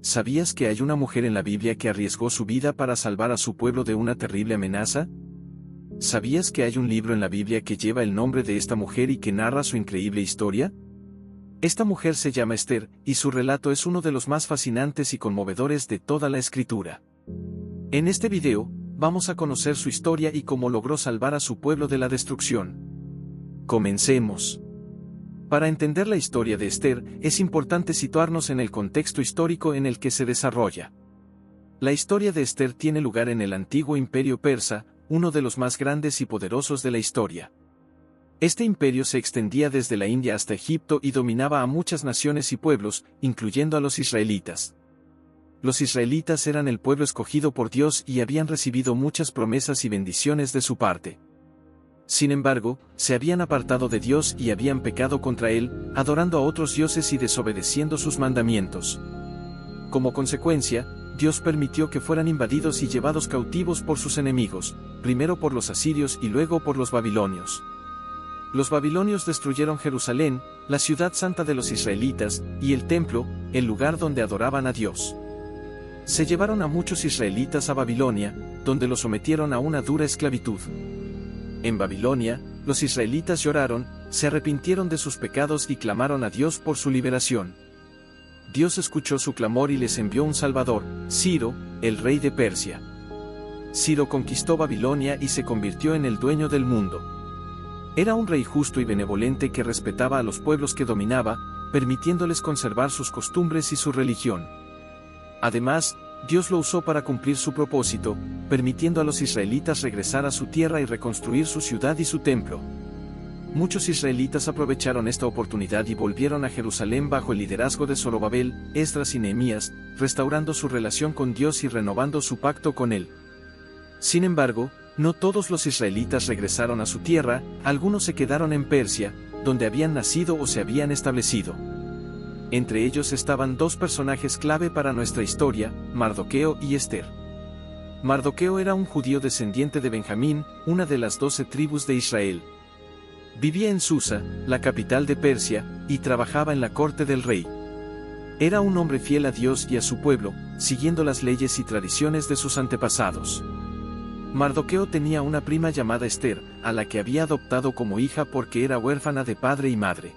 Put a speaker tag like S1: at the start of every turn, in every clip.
S1: ¿Sabías que hay una mujer en la Biblia que arriesgó su vida para salvar a su pueblo de una terrible amenaza? ¿Sabías que hay un libro en la Biblia que lleva el nombre de esta mujer y que narra su increíble historia? Esta mujer se llama Esther, y su relato es uno de los más fascinantes y conmovedores de toda la Escritura. En este video, vamos a conocer su historia y cómo logró salvar a su pueblo de la destrucción. Comencemos. Para entender la historia de Esther, es importante situarnos en el contexto histórico en el que se desarrolla. La historia de Esther tiene lugar en el antiguo Imperio Persa, uno de los más grandes y poderosos de la historia. Este imperio se extendía desde la India hasta Egipto y dominaba a muchas naciones y pueblos, incluyendo a los israelitas. Los israelitas eran el pueblo escogido por Dios y habían recibido muchas promesas y bendiciones de su parte. Sin embargo, se habían apartado de Dios y habían pecado contra Él, adorando a otros dioses y desobedeciendo sus mandamientos. Como consecuencia, Dios permitió que fueran invadidos y llevados cautivos por sus enemigos, primero por los asirios y luego por los babilonios. Los babilonios destruyeron Jerusalén, la ciudad santa de los israelitas, y el templo, el lugar donde adoraban a Dios. Se llevaron a muchos israelitas a Babilonia, donde los sometieron a una dura esclavitud. En Babilonia, los israelitas lloraron, se arrepintieron de sus pecados y clamaron a Dios por su liberación. Dios escuchó su clamor y les envió un Salvador, Ciro, el rey de Persia. Ciro conquistó Babilonia y se convirtió en el dueño del mundo. Era un rey justo y benevolente que respetaba a los pueblos que dominaba, permitiéndoles conservar sus costumbres y su religión. Además, Dios lo usó para cumplir su propósito, permitiendo a los israelitas regresar a su tierra y reconstruir su ciudad y su templo. Muchos israelitas aprovecharon esta oportunidad y volvieron a Jerusalén bajo el liderazgo de Zorobabel, Esdras y Nehemías, restaurando su relación con Dios y renovando su pacto con Él. Sin embargo, no todos los israelitas regresaron a su tierra, algunos se quedaron en Persia, donde habían nacido o se habían establecido. Entre ellos estaban dos personajes clave para nuestra historia, Mardoqueo y Esther. Mardoqueo era un judío descendiente de Benjamín, una de las 12 tribus de Israel. Vivía en Susa, la capital de Persia, y trabajaba en la corte del rey. Era un hombre fiel a Dios y a su pueblo, siguiendo las leyes y tradiciones de sus antepasados. Mardoqueo tenía una prima llamada Esther, a la que había adoptado como hija porque era huérfana de padre y madre.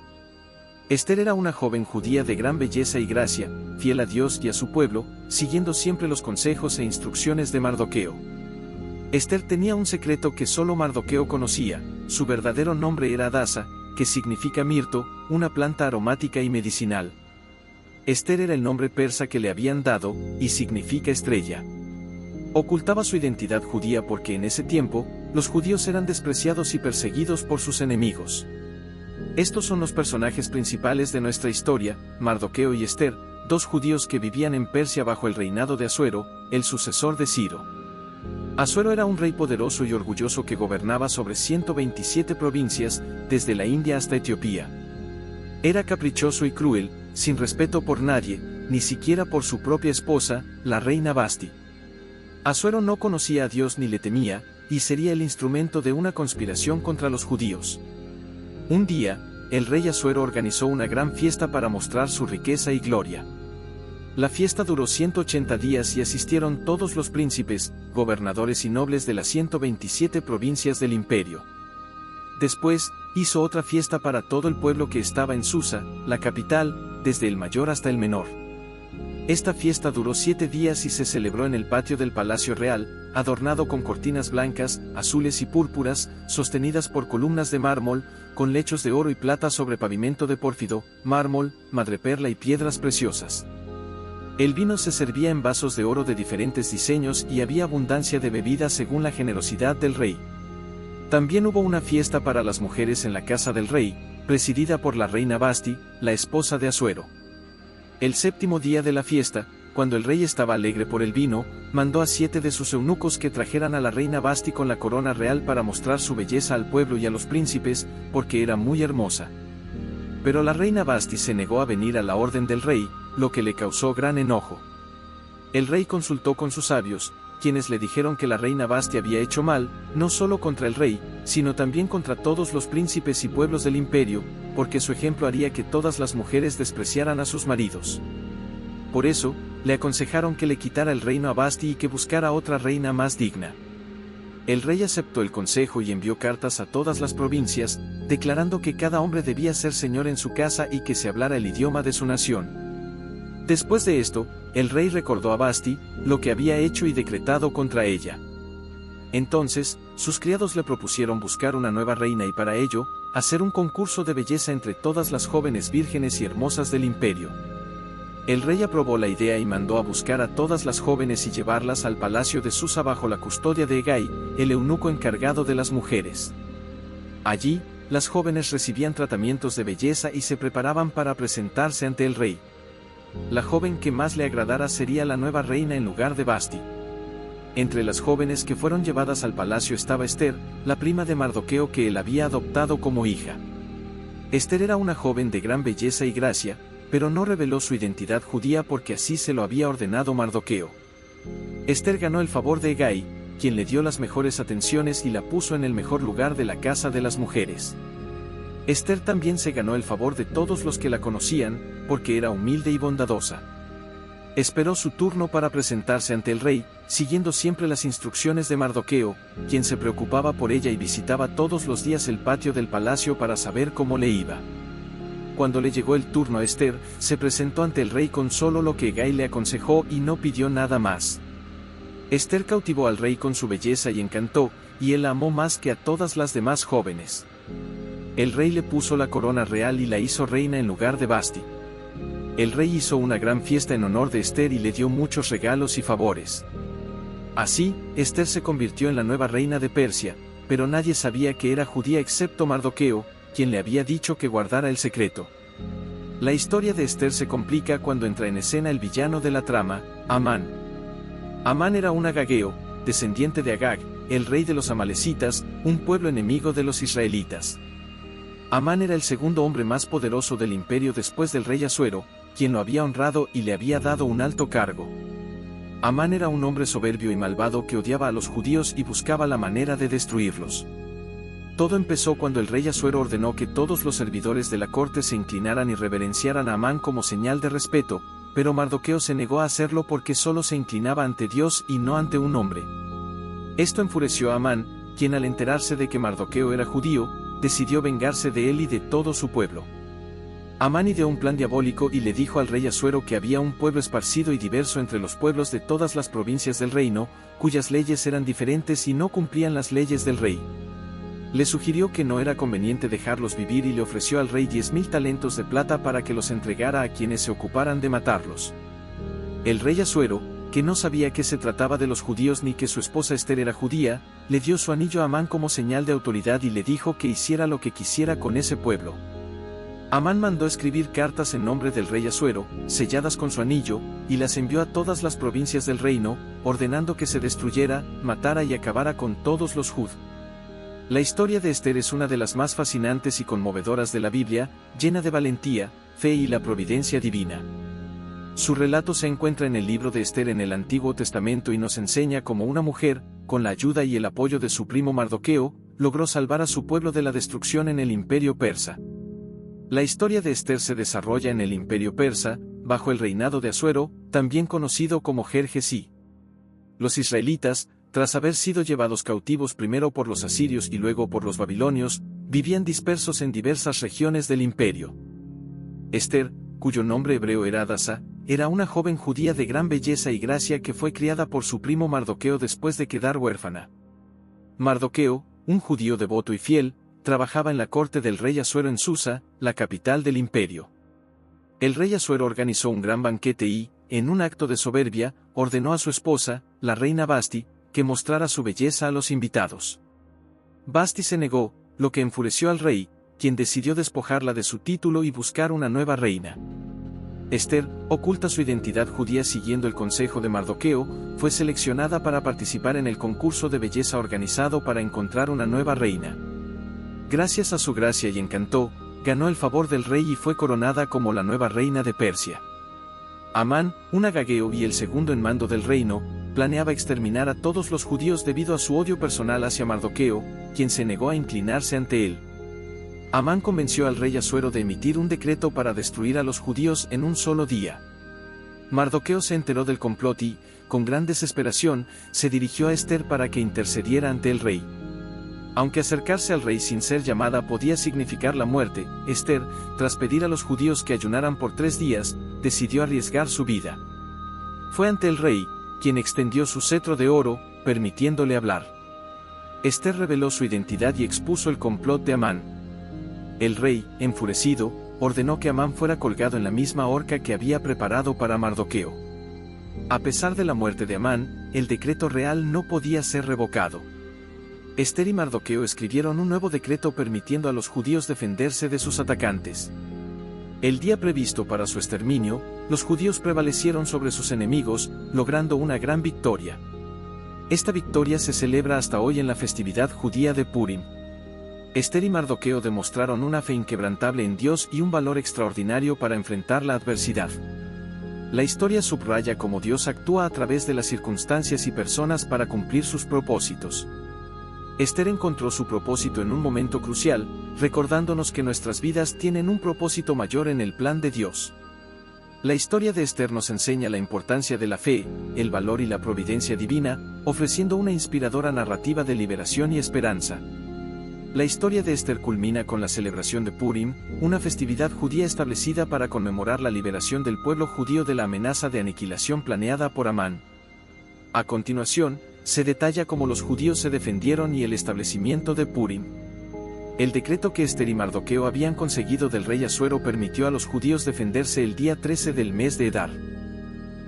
S1: Esther era una joven judía de gran belleza y gracia, fiel a Dios y a su pueblo, siguiendo siempre los consejos e instrucciones de Mardoqueo. Esther tenía un secreto que solo Mardoqueo conocía, su verdadero nombre era Hadasa, que significa mirto, una planta aromática y medicinal. Esther era el nombre persa que le habían dado, y significa estrella. Ocultaba su identidad judía porque en ese tiempo, los judíos eran despreciados y perseguidos por sus enemigos. Estos son los personajes principales de nuestra historia, Mardoqueo y Esther, dos judíos que vivían en Persia bajo el reinado de Asuero, el sucesor de Ciro. Asuero era un rey poderoso y orgulloso que gobernaba sobre 127 provincias, desde la India hasta Etiopía. Era caprichoso y cruel, sin respeto por nadie, ni siquiera por su propia esposa, la reina Vasti. Asuero no conocía a Dios ni le temía, y sería el instrumento de una conspiración contra los judíos. Un día, el rey Asuero organizó una gran fiesta para mostrar su riqueza y gloria. La fiesta duró 180 días y asistieron todos los príncipes, gobernadores y nobles de las 127 provincias del imperio. Después, hizo otra fiesta para todo el pueblo que estaba en Susa, la capital, desde el mayor hasta el menor. Esta fiesta duró 7 días y se celebró en el patio del Palacio Real, adornado con cortinas blancas, azules y púrpuras, sostenidas por columnas de mármol, con lechos de oro y plata sobre pavimento de pórfido, mármol, madreperla y piedras preciosas. El vino se servía en vasos de oro de diferentes diseños y había abundancia de bebidas según la generosidad del rey. También hubo una fiesta para las mujeres en la casa del rey, presidida por la reina Vasti, la esposa de Asuero. El 7º día de la fiesta, cuando el rey estaba alegre por el vino, mandó a 7 de sus eunucos que trajeran a la reina Vasti con la corona real para mostrar su belleza al pueblo y a los príncipes, porque era muy hermosa. Pero la reina Vasti se negó a venir a la orden del rey, lo que le causó gran enojo. El rey consultó con sus sabios, quienes le dijeron que la reina Vasti había hecho mal, no solo contra el rey, sino también contra todos los príncipes y pueblos del imperio, porque su ejemplo haría que todas las mujeres despreciaran a sus maridos. Por eso, le aconsejaron que le quitara el reino a Vasti y que buscara otra reina más digna. El rey aceptó el consejo y envió cartas a todas las provincias, declarando que cada hombre debía ser señor en su casa y que se hablara el idioma de su nación. Después de esto, el rey recordó a Vasti lo que había hecho y decretado contra ella. Entonces, sus criados le propusieron buscar una nueva reina y para ello, hacer un concurso de belleza entre todas las jóvenes vírgenes y hermosas del imperio. El rey aprobó la idea y mandó a buscar a todas las jóvenes y llevarlas al palacio de Susa bajo la custodia de Hegai, el eunuco encargado de las mujeres. Allí, las jóvenes recibían tratamientos de belleza y se preparaban para presentarse ante el rey. La joven que más le agradara sería la nueva reina en lugar de Vasti. Entre las jóvenes que fueron llevadas al palacio estaba Ester, la prima de Mardoqueo que él había adoptado como hija. Ester era una joven de gran belleza y gracia, pero no reveló su identidad judía porque así se lo había ordenado Mardoqueo. Ester ganó el favor de Hegai, quien le dio las mejores atenciones y la puso en el mejor lugar de la casa de las mujeres. Ester también se ganó el favor de todos los que la conocían, porque era humilde y bondadosa. Esperó su turno para presentarse ante el rey, siguiendo siempre las instrucciones de Mardoqueo, quien se preocupaba por ella y visitaba todos los días el patio del palacio para saber cómo le iba. Cuando le llegó el turno a Ester, se presentó ante el rey con solo lo que Hegai le aconsejó y no pidió nada más. Ester cautivó al rey con su belleza y encantó, y él la amó más que a todas las demás jóvenes. El rey le puso la corona real y la hizo reina en lugar de Vasti. El rey hizo una gran fiesta en honor de Ester y le dio muchos regalos y favores. Así, Ester se convirtió en la nueva reina de Persia, pero nadie sabía que era judía excepto Mardoqueo, quien le había dicho que guardara el secreto. La historia de Ester se complica cuando entra en escena el villano de la trama, Amán. Amán era un agageo, descendiente de Agag, el rey de los amalecitas, un pueblo enemigo de los israelitas. Amán era el segundo hombre más poderoso del imperio después del rey Asuero, quien lo había honrado y le había dado un alto cargo. Amán era un hombre soberbio y malvado que odiaba a los judíos y buscaba la manera de destruirlos. Todo empezó cuando el rey Asuero ordenó que todos los servidores de la corte se inclinaran y reverenciaran a Amán como señal de respeto, pero Mardoqueo se negó a hacerlo porque solo se inclinaba ante Dios y no ante un hombre. Esto enfureció a Amán, quien al enterarse de que Mardoqueo era judío, decidió vengarse de él y de todo su pueblo. Amán ideó un plan diabólico y le dijo al rey Asuero que había un pueblo esparcido y diverso entre los pueblos de todas las provincias del reino, cuyas leyes eran diferentes y no cumplían las leyes del rey. Le sugirió que no era conveniente dejarlos vivir y le ofreció al rey 10.000 talentos de plata para que los entregara a quienes se ocuparan de matarlos. El rey Asuero, que no sabía que se trataba de los judíos ni que su esposa Ester era judía, le dio su anillo a Amán como señal de autoridad y le dijo que hiciera lo que quisiera con ese pueblo. Amán mandó escribir cartas en nombre del rey Asuero, selladas con su anillo, y las envió a todas las provincias del reino, ordenando que se destruyera, matara y acabara con todos los jud. La historia de Ester es una de las más fascinantes y conmovedoras de la Biblia, llena de valentía, fe y la providencia divina. Su relato se encuentra en el libro de Ester en el Antiguo Testamento y nos enseña cómo una mujer, con la ayuda y el apoyo de su primo Mardoqueo, logró salvar a su pueblo de la destrucción en el imperio persa. La historia de Ester se desarrolla en el imperio persa, bajo el reinado de Asuero, también conocido como Jerjes-I. Los israelitas, tras haber sido llevados cautivos primero por los asirios y luego por los babilonios, vivían dispersos en diversas regiones del imperio. Ester, cuyo nombre hebreo era Hadasa, era una joven judía de gran belleza y gracia que fue criada por su primo Mardoqueo después de quedar huérfana. Mardoqueo, un judío devoto y fiel, trabajaba en la corte del rey Asuero en Susa, la capital del imperio. El rey Asuero organizó un gran banquete y, en un acto de soberbia, ordenó a su esposa, la reina Vasti, que mostrara su belleza a los invitados. Vasti se negó, lo que enfureció al rey, quien decidió despojarla de su título y buscar una nueva reina. Ester, oculta su identidad judía siguiendo el consejo de Mardoqueo, fue seleccionada para participar en el concurso de belleza organizado para encontrar una nueva reina. Gracias a su gracia y encanto, ganó el favor del rey y fue coronada como la nueva reina de Persia. Amán, un agageo y el segundo en mando del reino, planeaba exterminar a todos los judíos debido a su odio personal hacia Mardoqueo, quien se negó a inclinarse ante él. Amán convenció al rey Asuero de emitir un decreto para destruir a los judíos en un solo día. Mardoqueo se enteró del complot y, con gran desesperación, se dirigió a Ester para que intercediera ante el rey. Aunque acercarse al rey sin ser llamada podía significar la muerte, Ester, tras pedir a los judíos que ayunaran por 3 días, decidió arriesgar su vida. Fue ante el rey, quien extendió su cetro de oro, permitiéndole hablar. Ester reveló su identidad y expuso el complot de Amán. El rey, enfurecido, ordenó que Amán fuera colgado en la misma horca que había preparado para Mardoqueo. A pesar de la muerte de Amán, el decreto real no podía ser revocado. Ester y Mardoqueo escribieron un nuevo decreto permitiendo a los judíos defenderse de sus atacantes. El día previsto para su exterminio, los judíos prevalecieron sobre sus enemigos, logrando una gran victoria. Esta victoria se celebra hasta hoy en la festividad judía de Purim. Ester y Mardoqueo demostraron una fe inquebrantable en Dios y un valor extraordinario para enfrentar la adversidad. La historia subraya cómo Dios actúa a través de las circunstancias y personas para cumplir sus propósitos. Ester encontró su propósito en un momento crucial, recordándonos que nuestras vidas tienen un propósito mayor en el plan de Dios. La historia de Ester nos enseña la importancia de la fe, el valor y la providencia divina, ofreciendo una inspiradora narrativa de liberación y esperanza. La historia de Ester culmina con la celebración de Purim, una festividad judía establecida para conmemorar la liberación del pueblo judío de la amenaza de aniquilación planeada por Amán. A continuación, se detalla cómo los judíos se defendieron y el establecimiento de Purim. El decreto que Ester y Mardoqueo habían conseguido del rey Asuero permitió a los judíos defenderse el día 13 del mes de Edar.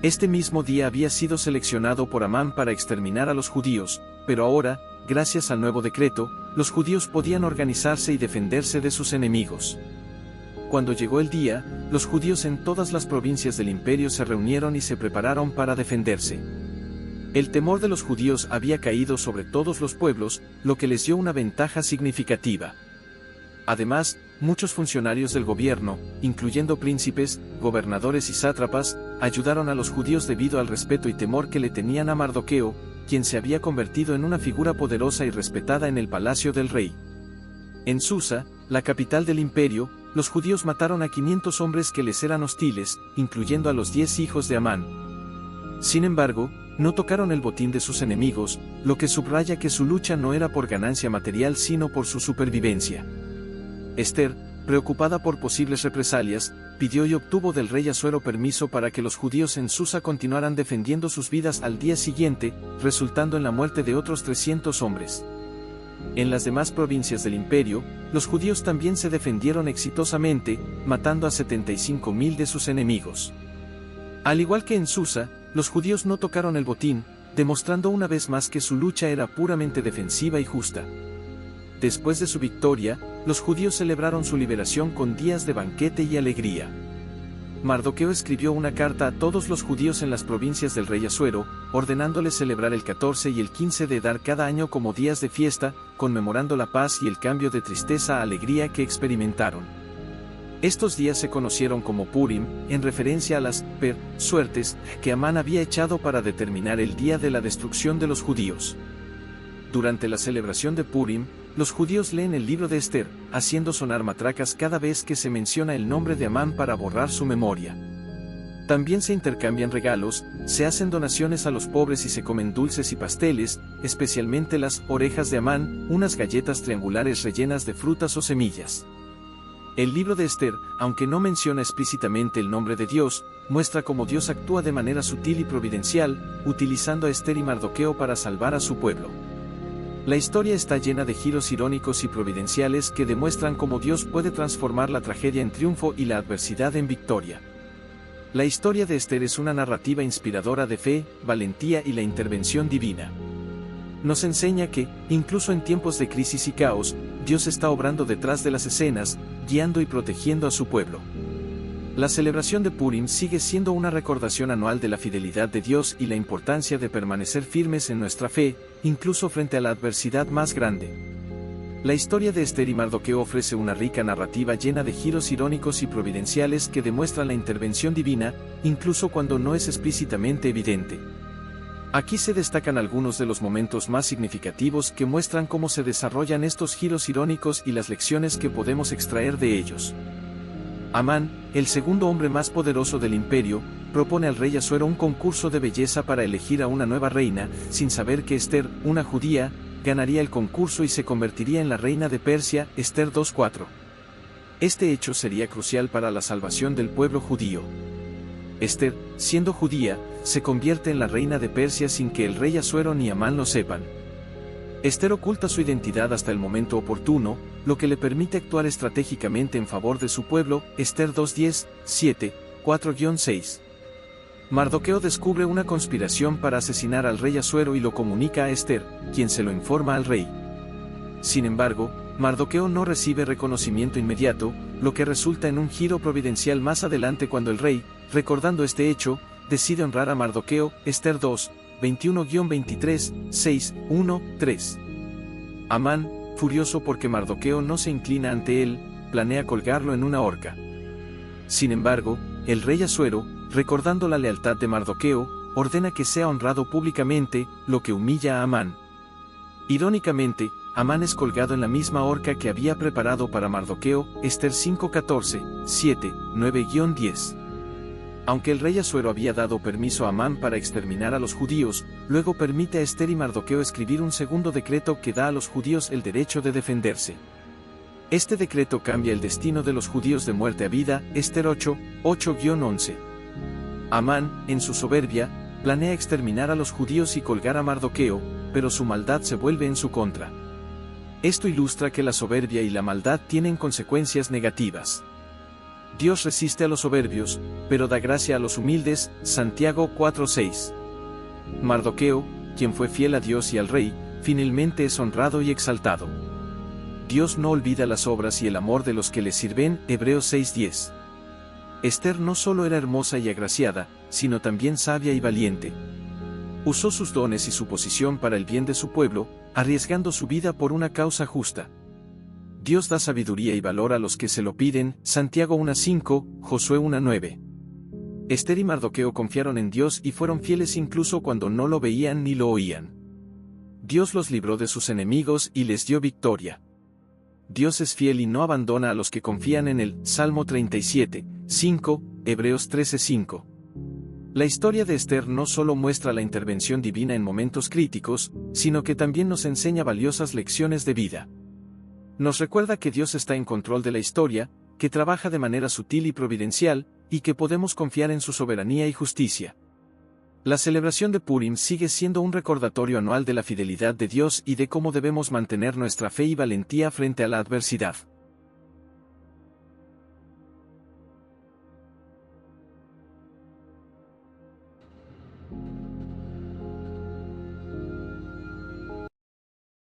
S1: Este mismo día había sido seleccionado por Amán para exterminar a los judíos, pero ahora, gracias al nuevo decreto, los judíos podían organizarse y defenderse de sus enemigos. Cuando llegó el día, los judíos en todas las provincias del imperio se reunieron y se prepararon para defenderse. El temor de los judíos había caído sobre todos los pueblos, lo que les dio una ventaja significativa. Además, muchos funcionarios del gobierno, incluyendo príncipes, gobernadores y sátrapas, ayudaron a los judíos debido al respeto y temor que le tenían a Mardoqueo, quien se había convertido en una figura poderosa y respetada en el palacio del rey. En Susa, la capital del imperio, los judíos mataron a 500 hombres que les eran hostiles, incluyendo a los 10 hijos de Amán. Sin embargo, no tocaron el botín de sus enemigos, lo que subraya que su lucha no era por ganancia material sino por su supervivencia. Ester, preocupada por posibles represalias, pidió y obtuvo del rey Asuero permiso para que los judíos en Susa continuaran defendiendo sus vidas al día siguiente, resultando en la muerte de otros 300 hombres. En las demás provincias del imperio, los judíos también se defendieron exitosamente, matando a 75.000 de sus enemigos. Al igual que en Susa, los judíos no tocaron el botín, demostrando una vez más que su lucha era puramente defensiva y justa. Después de su victoria, los judíos celebraron su liberación con días de banquete y alegría. Mardoqueo escribió una carta a todos los judíos en las provincias del rey Asuero, ordenándoles celebrar el 14 y el 15 de Edar cada año como días de fiesta, conmemorando la paz y el cambio de tristeza a alegría que experimentaron. Estos días se conocieron como Purim, en referencia a las suertes que Amán había echado para determinar el día de la destrucción de los judíos. Durante la celebración de Purim, los judíos leen el libro de Ester, haciendo sonar matracas cada vez que se menciona el nombre de Amán para borrar su memoria. También se intercambian regalos, se hacen donaciones a los pobres y se comen dulces y pasteles, especialmente las orejas de Amán, unas galletas triangulares rellenas de frutas o semillas. El libro de Ester, aunque no menciona explícitamente el nombre de Dios, muestra cómo Dios actúa de manera sutil y providencial, utilizando a Ester y Mardoqueo para salvar a su pueblo. La historia está llena de giros irónicos y providenciales que demuestran cómo Dios puede transformar la tragedia en triunfo y la adversidad en victoria. La historia de Ester es una narrativa inspiradora de fe, valentía y la intervención divina. Nos enseña que, incluso en tiempos de crisis y caos, Dios está obrando detrás de las escenas, guiando y protegiendo a su pueblo. La celebración de Purim sigue siendo una recordación anual de la fidelidad de Dios y la importancia de permanecer firmes en nuestra fe, incluso frente a la adversidad más grande. La historia de Ester y Mardoqueo ofrece una rica narrativa llena de giros irónicos y providenciales que demuestran la intervención divina, incluso cuando no es explícitamente evidente. Aquí se destacan algunos de los momentos más significativos que muestran cómo se desarrollan estos giros irónicos y las lecciones que podemos extraer de ellos. Amán, el segundo hombre más poderoso del imperio, propone al rey Asuero un concurso de belleza para elegir a una nueva reina, sin saber que Esther, una judía, ganaría el concurso y se convertiría en la reina de Persia. Esther 2:4. Este hecho sería crucial para la salvación del pueblo judío. Esther, siendo judía, se convierte en la reina de Persia sin que el rey Asuero ni Amán lo sepan. Esther oculta su identidad hasta el momento oportuno, lo que le permite actuar estratégicamente en favor de su pueblo. Esther 2:10, 7, 4-6. Mardoqueo descubre una conspiración para asesinar al rey Asuero y lo comunica a Esther, quien se lo informa al rey. Sin embargo, Mardoqueo no recibe reconocimiento inmediato, lo que resulta en un giro providencial más adelante cuando el rey, recordando este hecho, decide honrar a Mardoqueo. Esther 2, 21-23, 6, 1, 3. Amán, furioso porque Mardoqueo no se inclina ante él, planea colgarlo en una horca. Sin embargo, el rey Asuero, recordando la lealtad de Mardoqueo, ordena que sea honrado públicamente, lo que humilla a Amán. Irónicamente, Amán es colgado en la misma horca que había preparado para Mardoqueo. Esther 5:14, 7, 9-10. Aunque el rey Asuero había dado permiso a Amán para exterminar a los judíos, luego permite a Esther y Mardoqueo escribir un segundo decreto que da a los judíos el derecho de defenderse. Este decreto cambia el destino de los judíos de muerte a vida. Esther 8, 8-11. Amán, en su soberbia, planea exterminar a los judíos y colgar a Mardoqueo, pero su maldad se vuelve en su contra. Esto ilustra que la soberbia y la maldad tienen consecuencias negativas. Dios resiste a los soberbios, pero da gracia a los humildes. Santiago 4:6. Mardoqueo, quien fue fiel a Dios y al rey, finalmente es honrado y exaltado. Dios no olvida las obras y el amor de los que le sirven. Hebreos 6:10. Esther no solo era hermosa y agraciada, sino también sabia y valiente. Usó sus dones y su posición para el bien de su pueblo, arriesgando su vida por una causa justa. Dios da sabiduría y valor a los que se lo piden. Santiago 1:5, Josué 1:9. Esther y Mardoqueo confiaron en Dios y fueron fieles incluso cuando no lo veían ni lo oían. Dios los libró de sus enemigos y les dio victoria. Dios es fiel y no abandona a los que confían en él. Salmo 37, 5, Hebreos 13:5. La historia de Esther no solo muestra la intervención divina en momentos críticos, sino que también nos enseña valiosas lecciones de vida. Nos recuerda que Dios está en control de la historia, que trabaja de manera sutil y providencial, y que podemos confiar en su soberanía y justicia. La celebración de Purim sigue siendo un recordatorio anual de la fidelidad de Dios y de cómo debemos mantener nuestra fe y valentía frente a la adversidad.